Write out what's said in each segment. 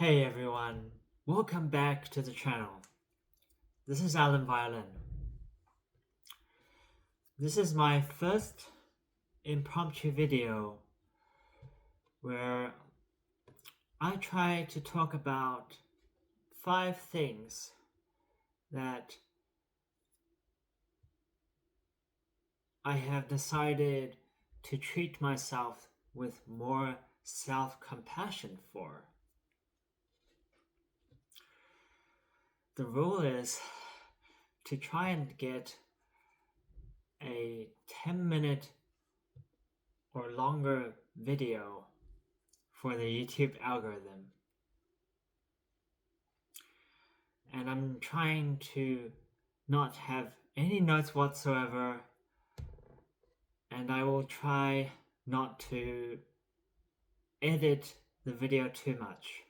Hey everyone, welcome back to the channel. This is Alan Violin. This is my first impromptu video where I try to talk about 5 things that I have decided to treat myself with more self-compassion for. The rule is to try and get a 10-minute or longer video for the YouTube algorithm. And I'm trying to not have any notes whatsoever, and I will try not to edit the video too much.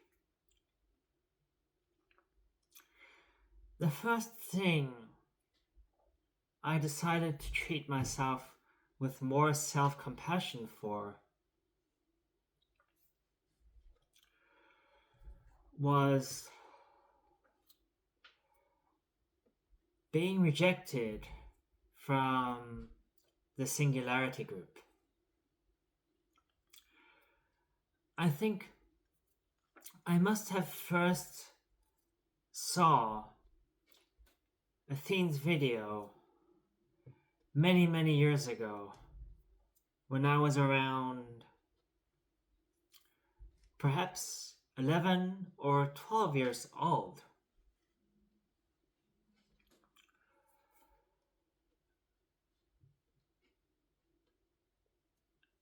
The first thing I decided to treat myself with more self-compassion for was being rejected from the singularity group. I think I must have first saw Athene's video many years ago when I was around perhaps 11 or 12 years old.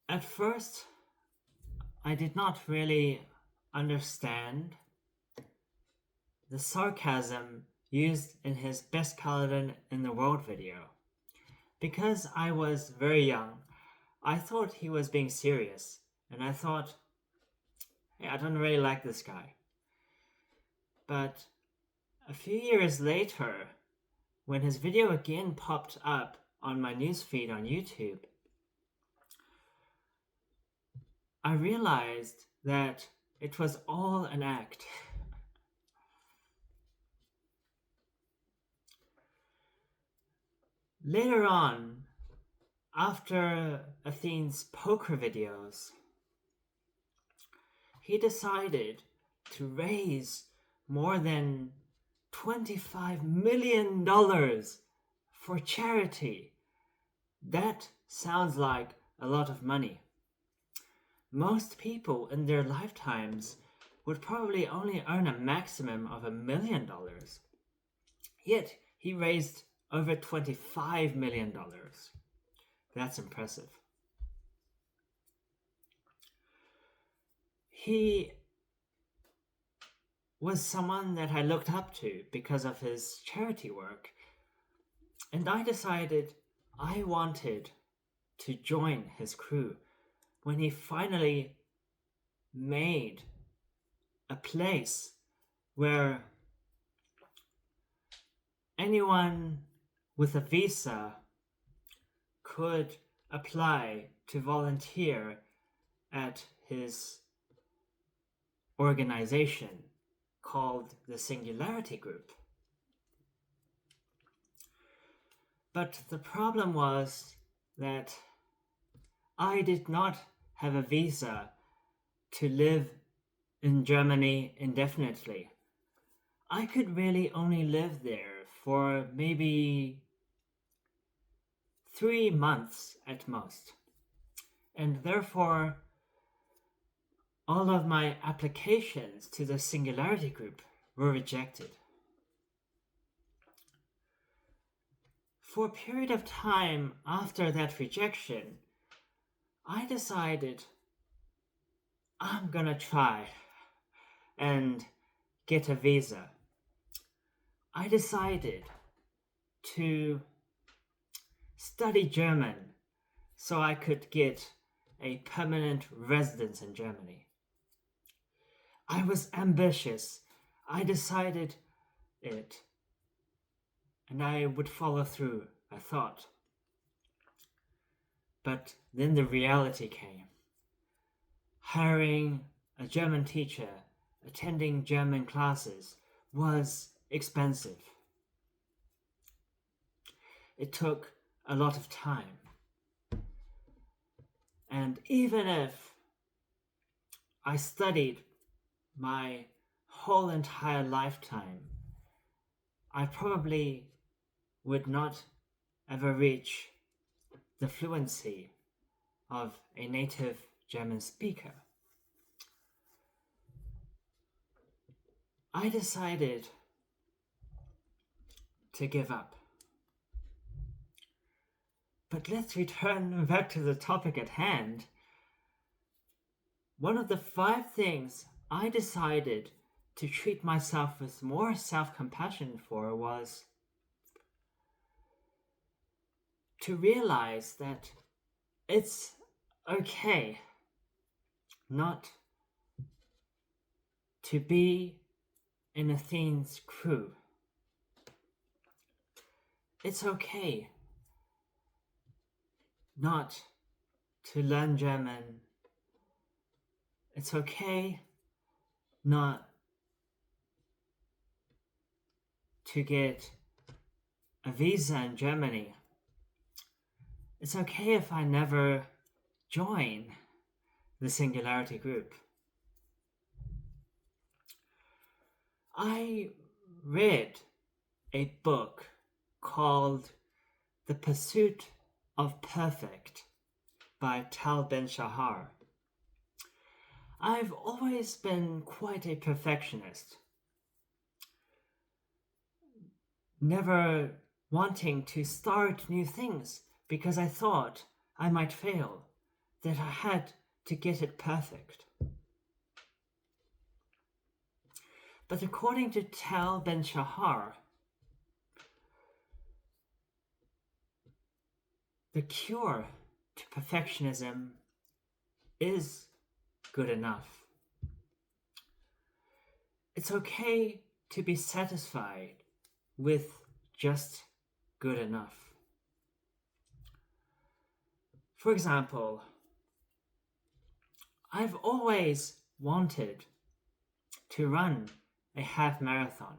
At first, I did not really understand the sarcasm used in his best paladin in the world video. Because I was very young, I thought he was being serious, and I thought, hey, I don't really like this guy. But a few years later, when his video again popped up on my newsfeed on YouTube, I realized that it was all an act. Later on, after Athene's poker videos, he decided to raise more than $25 million for charity. That sounds like a lot of money. Most people in their lifetimes would probably only earn a maximum of $1 million. Yet he raised over $25 million. That's impressive. He was someone that I looked up to because of his charity work, and I decided I wanted to join his crew when he finally made a place where anyone with a visa could apply to volunteer at his organization called the Singularity Group. But the problem was that I did not have a visa to live in Germany indefinitely. I could really only live there for maybe 3 months at most, and therefore all of my applications to the Singularity Group were rejected. For a period of time after that rejection, I decided I'm gonna try and get a visa. I decided to study German so I could get a permanent residence in Germany. I was ambitious. I decided it, and I would follow through, I thought. But then the reality came. Hiring a German teacher, attending German classes was expensive. It took a lot of time. And even if I studied my whole entire lifetime, I probably would not ever reach the fluency of a native German speaker. I decided to give up. But let's return back to the topic at hand. One of the 5 things I decided to treat myself with more self-compassion for was to realize that it's okay not to be in Athene's crew. It's okay not to learn German. It's okay not to get a visa in Germany. It's okay if I never join the Singularity group. I read a book called The Pursuit of Perfect by Tal Ben-Shahar. I've always been quite a perfectionist, never wanting to start new things because I thought I might fail, that I had to get it perfect. But according to Tal Ben-Shahar, the cure to perfectionism is good enough. It's okay to be satisfied with just good enough. For example, I've always wanted to run a half marathon.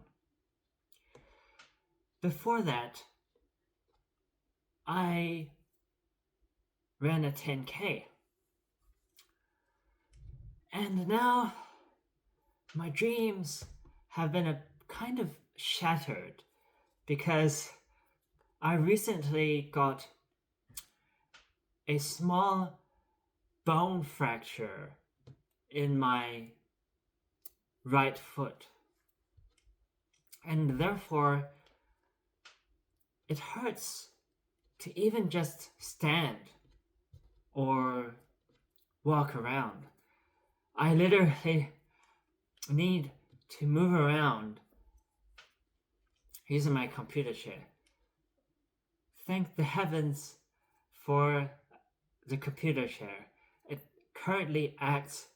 Before that, I ran a 10K. And now my dreams have been kind of shattered because I recently got a small bone fracture in my right foot. And therefore, it hurts to even just stand or walk around. I literally need to move around using my computer chair. Thank the heavens for the computer chair. It currently acts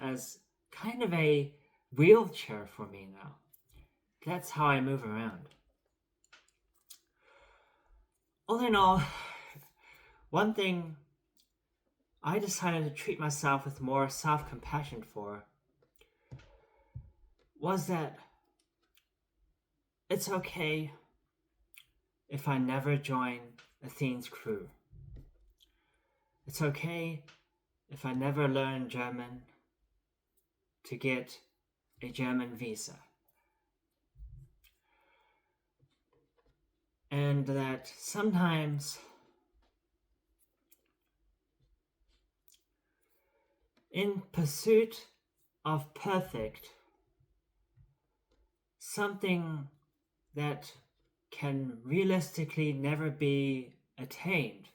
as kind of a wheelchair for me now. That's how I move around. All in all, one thing I decided to treat myself with more self-compassion for was that it's okay if I never join Athene's crew. It's okay if I never learn German to get a German visa. And that sometimes in pursuit of perfect, something that can realistically never be attained,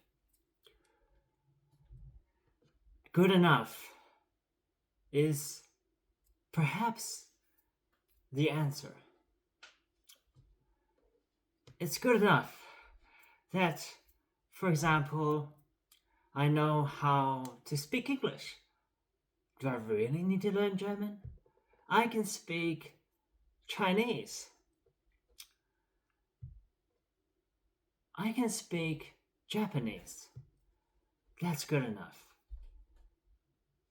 good enough is perhaps the answer. It's good enough that, for example, I know how to speak English. Do I really need to learn German? I can speak Chinese. I can speak Japanese. That's good enough.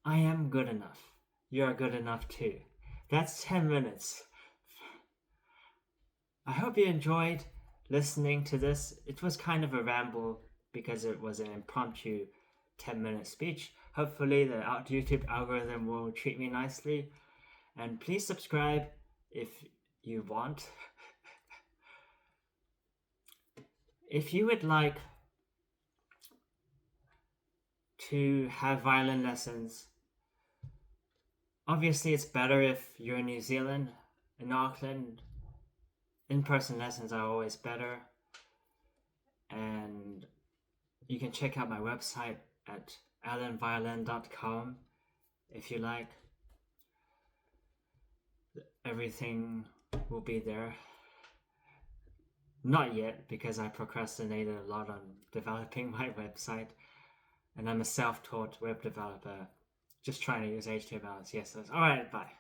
I am good enough. You're good enough too. That's 10 minutes. I hope you enjoyed listening to this. It was kind of a ramble because it was an impromptu 10-minute speech. Hopefully the YouTube algorithm will treat me nicely. And please subscribe if you want. If you would like to have violin lessons, obviously it's better if you're in New Zealand, in Auckland. In-person lessons are always better. And you can check out my website at alanviolin.com if you like. Everything will be there. Not yet, because I procrastinated a lot on developing my website, and I'm a self-taught web developer just trying to use HTML and CSS. Alright, bye.